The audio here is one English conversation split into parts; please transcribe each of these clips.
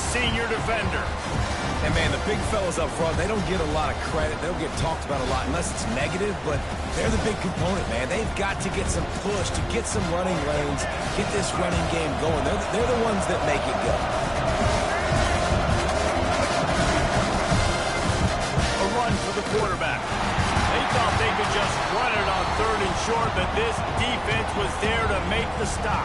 senior defender. And, man, the big fellas up front, they don't get a lot of credit. They don't get talked about a lot unless it's negative, but they're the big component, man. They've got to get some push, to get some running lanes, get this running game going. They're the ones that make it go. A run for the quarterback. They thought they could just run it on 3rd and short, but this defense was there to make the stop.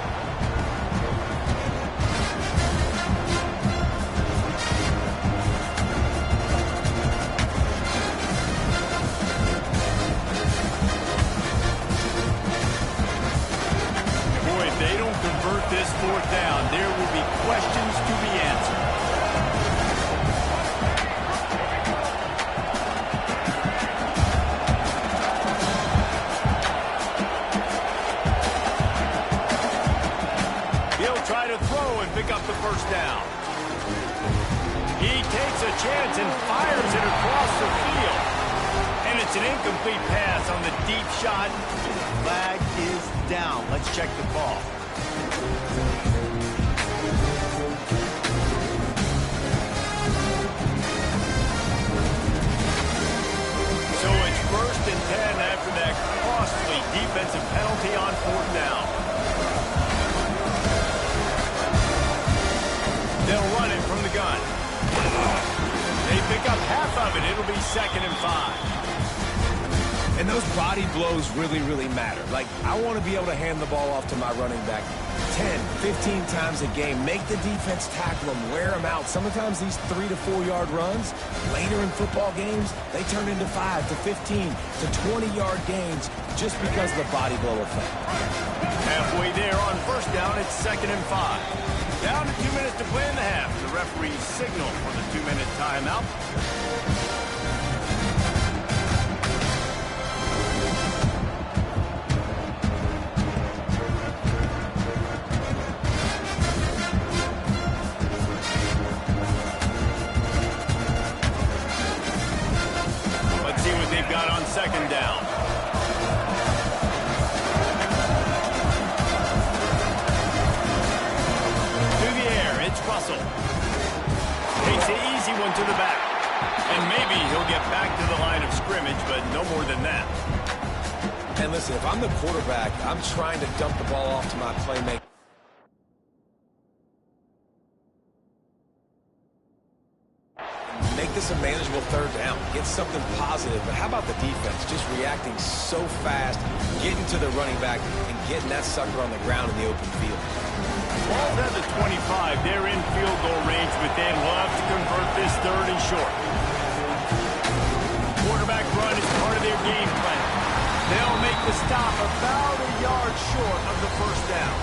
This 4th down, there will be questions to be answered. He'll try to throw and pick up the 1st down. He takes a chance and fires it across the field. And it's an incomplete pass on the deep shot. Flag is down. Let's check the call. So it's 1st and 10 after that costly defensive penalty on 4th down. They'll run it from the gun. They pick up half of it. It'll be 2nd and 5. And those body blows really, really matter. Like, I want to be able to hand the ball off to my running back 10, 15 times a game. Make the defense tackle them, wear them out. Sometimes these 3 to 4 yard runs, later in football games, they turn into 5 to 15 to 20-yard gains just because of the body blow effect. Halfway there on 1st down, it's 2nd and 5. Down to 2 minutes to play in the half. The referee signal for the 2-minute timeout. Got on 2nd down. To the air, it's Russell. Takes the easy one to the back. And maybe he'll get back to the line of scrimmage, but no more than that. And listen, if I'm the quarterback, I'm trying to dump the ball off to my playmaker. Make this a manageable 3rd down. Get something positive. But how about the defense? Just reacting so fast, getting to the running back, and getting that sucker on the ground in the open field. Ball's at the 25. They're in field goal range, but they'd love to convert this 3rd and short. Quarterback run is part of their game plan. They'll make the stop about a yard short of the 1st down.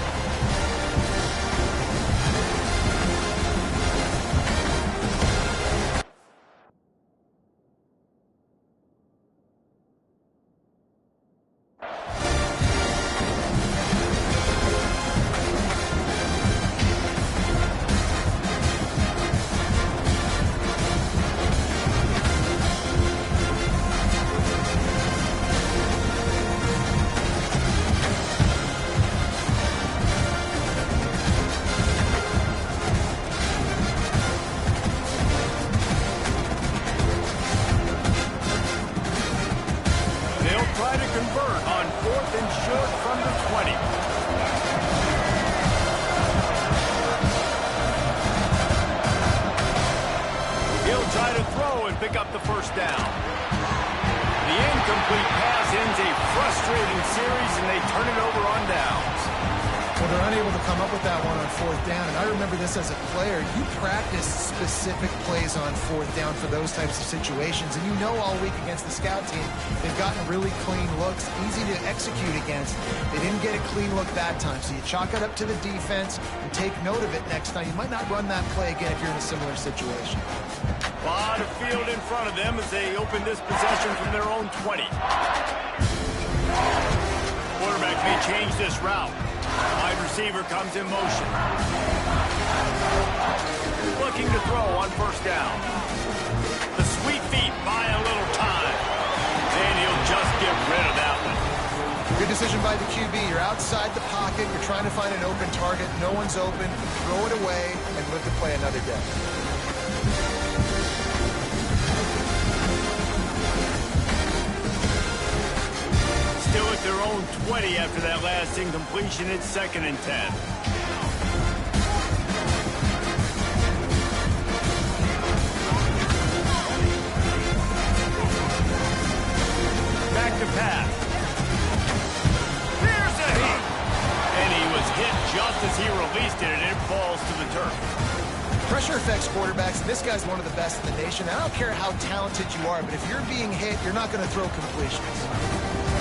Pick up the 1st down. The incomplete pass ends a frustrating series, and they turn it over on downs. Well, they're unable to come up with that one on 4th down, and I remember this as a player. You practice specific plays on 4th down for those types of situations, and you know all week against the scout team, they've gotten really clean looks, easy to execute against. They didn't get a clean look that time, so you chalk it up to the defense and take note of it next time. You might not run that play again if you're in a similar situation. A lot of field in front of them as they open this possession from their own 20. Quarterback may change this route. Wide receiver comes in motion. Looking to throw on 1st down. The sweet feet buy a little time. And he'll just get rid of that one. Good decision by the QB. You're outside the pocket. You're trying to find an open target. No one's open. Throw it away and live to play another day. Still at their own 20 after that last incompletion. It's 2nd and 10. Back to pass. Here's a hit. And he was hit just as he released it, and it falls to the turf. Pressure affects quarterbacks, and this guy's one of the best in the nation. I don't care how talented you are, but if you're being hit, you're not going to throw completions.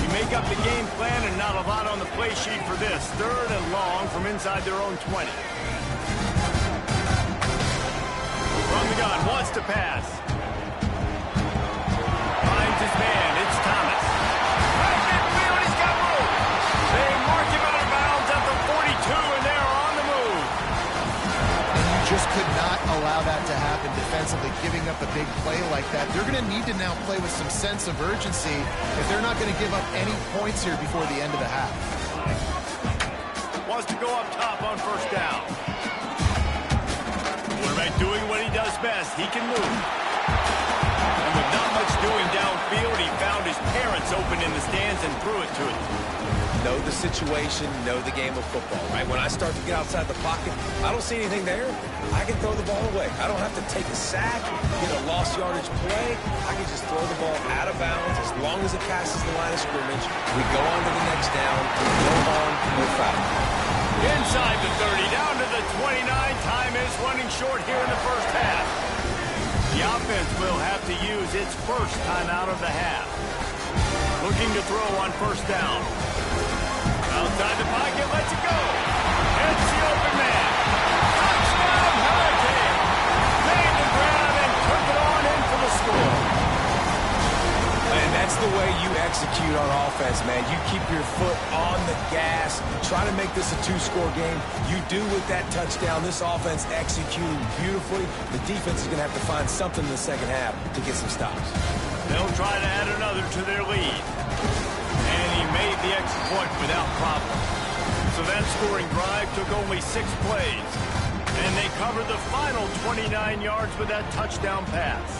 You make up the game plan and not a lot on the play sheet for this. 3rd and long from inside their own 20. From the gun, wants to pass. Finds his man, it's Thomas. Right midfield, he's got room. They mark him out of bounds at the 42, and they're on the move. And you just could not allow that to happen defensively, giving up a big play like that. They're going to need to now play with some sense of urgency if they're not going to give up any points here before the end of the half. Wants to go up top on 1st down. Quarterback doing what he does best. He can move. And with not much doing downfield, he found his parents open in the stands and threw it to him. Know the situation, know the game of football, right? When I start to get outside the pocket, I don't see anything there. I can throw the ball away. I don't have to take a sack, get a lost yardage play. I can just throw the ball out of bounds as long as it passes the line of scrimmage. We go on to the next down. No harm, no foul. Inside the 30, down to the 29. Time is running short here in the 1st half. The offense will have to use its first timeout of the half. Looking to throw on 1st down. Outside the pocket, lets it go. It's the open man. Touchdown, Hurricane. Made the grab and took it on in for the score. And that's the way you execute on offense, man. You keep your foot on the gas. Try to make this a 2-score game. You do with that touchdown. This offense executing beautifully. The defense is going to have to find something in the 2nd half to get some stops. They'll try to add another to their lead. And he made the extra point without problem. So that scoring drive took only 6 plays. And they covered the final 29 yards with that touchdown pass.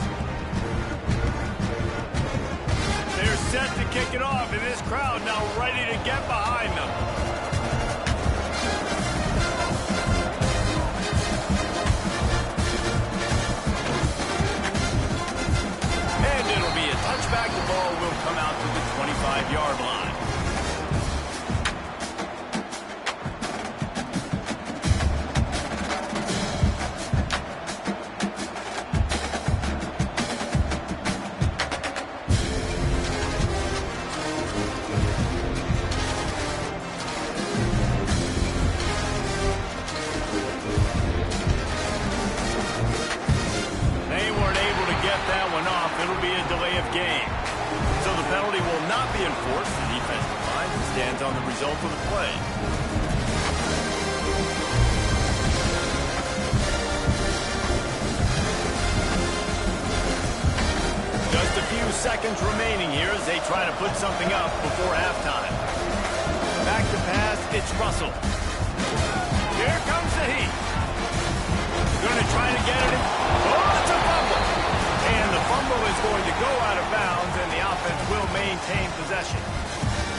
They're set to kick it off, and this crowd now ready to get behind them. And it'll be a touchback. The ball will come out to the 25-yard line. It'll be a delay of game. So the penalty will not be enforced. The defense defines and stands on the result of the play. Just a few seconds remaining here as they try to put something up before halftime. Back to pass, it's Russell. Here comes the heat. Going to try to get it in. Oh, it's a fumble. And the fumble is going to go out of bounds, and the offense will maintain possession.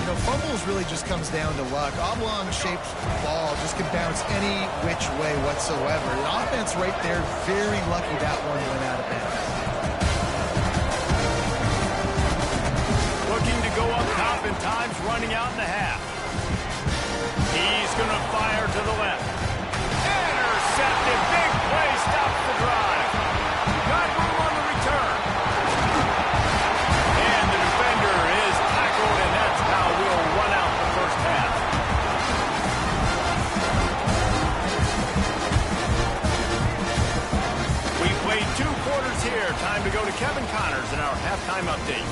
You know, fumbles really just comes down to luck. Oblong-shaped ball just can bounce any which way whatsoever. The offense right there, very lucky that one went out of bounds. Looking to go up top, and time's running out in the half. He's going to fire to the left. Intercepted. Big play stops the drive. Got room on the return. And the defender is tackled, and that's how we'll run out the 1st half. We played 2 quarters here. Time to go to Kevin Connors in our halftime update.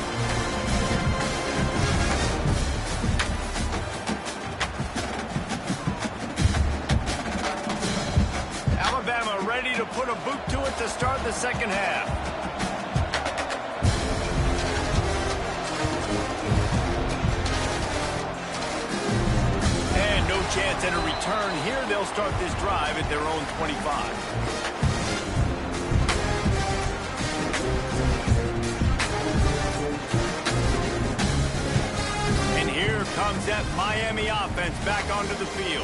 Alabama ready to put a boot to it to start the 2nd half. chance at a return. Here they'll start this drive at their own 25. Here comes that Miami offense back onto the field.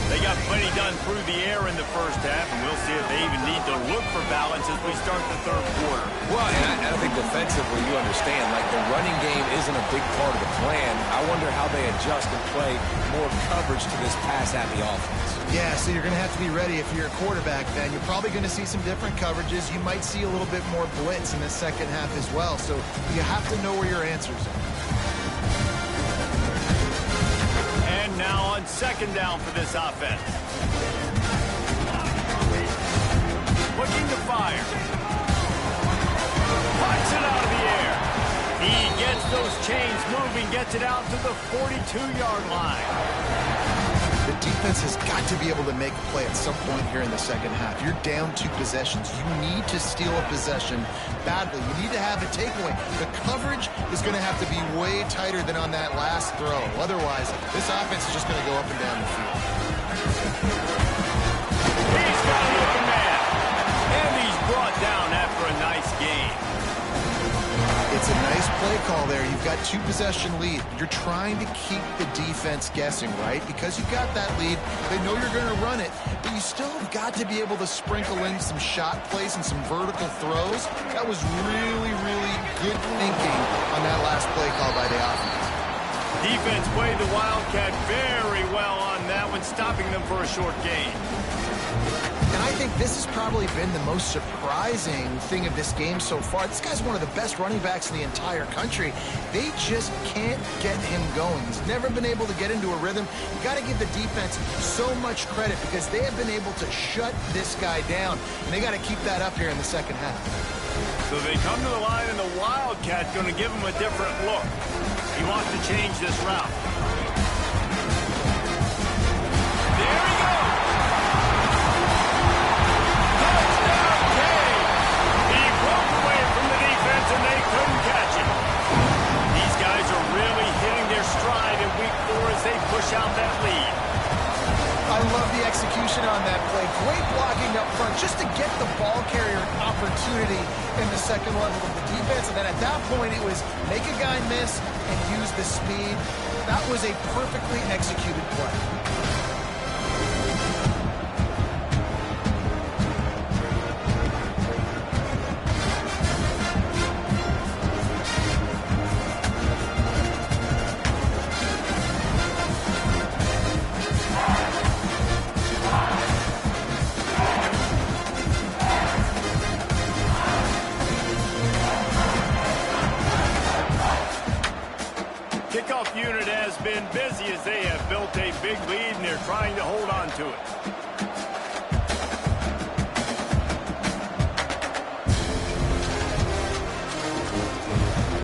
They got plenty done through the air in the first half, and we'll see if they even need to look for balance as we start the third quarter. Well, and I think defensively, you understand, like the running game isn't a big part of the plan. I wonder how they adjust and play more coverage to this pass-happy offense. Yeah, so you're going to have to be ready if you're a quarterback, then. You're probably going to see some different coverages. You might see a little bit more blitz in the second half as well, so you have to know where your answers are. And now on second down for this offense. Looking to fire. Puts it out of the air. He gets those chains moving, gets it out to the 42-yard line. The defense has got to be able to make a play at some point here in the second half. You're down 2 possessions. You need to steal a possession badly. You need to have a takeaway. The coverage is going to have to be way tighter than on that last throw. Otherwise, this offense is just going to go up and down the field. He's got an open man. And he's brought down after a nice gain. It's a nice play call there. You've got 2-possession lead. You're trying to keep the defense guessing, right? Because you've got that lead. They know you're going to run it, but you still have got to be able to sprinkle in some shot plays and some vertical throws. That was really, really good thinking on that last play call by the offense. Defense played the Wildcat very well on that one, stopping them for a short gain. And I think this has probably been the most surprising thing of this game so far. This guy's one of the best running backs in the entire country. They just can't get him going. He's never been able to get into a rhythm. You got to give the defense so much credit because they have been able to shut this guy down. And they got to keep that up here in the second half. So they come to the line, and the Wildcat going to give him a different look. He wants to change this route. There he goes. Touchdown, Kane. He broke away from the defense, and they couldn't catch him. These guys are really hitting their stride in week 4 as they push out that lead. I love the execution on that play. Great blocking up front just to get the ball carrier an opportunity in the second level of the defense. And then at that point, it was make a guy miss and use the speed. That was a perfectly executed play. Kickoff unit has been busy as they have built a big lead, and they're trying to hold on to it.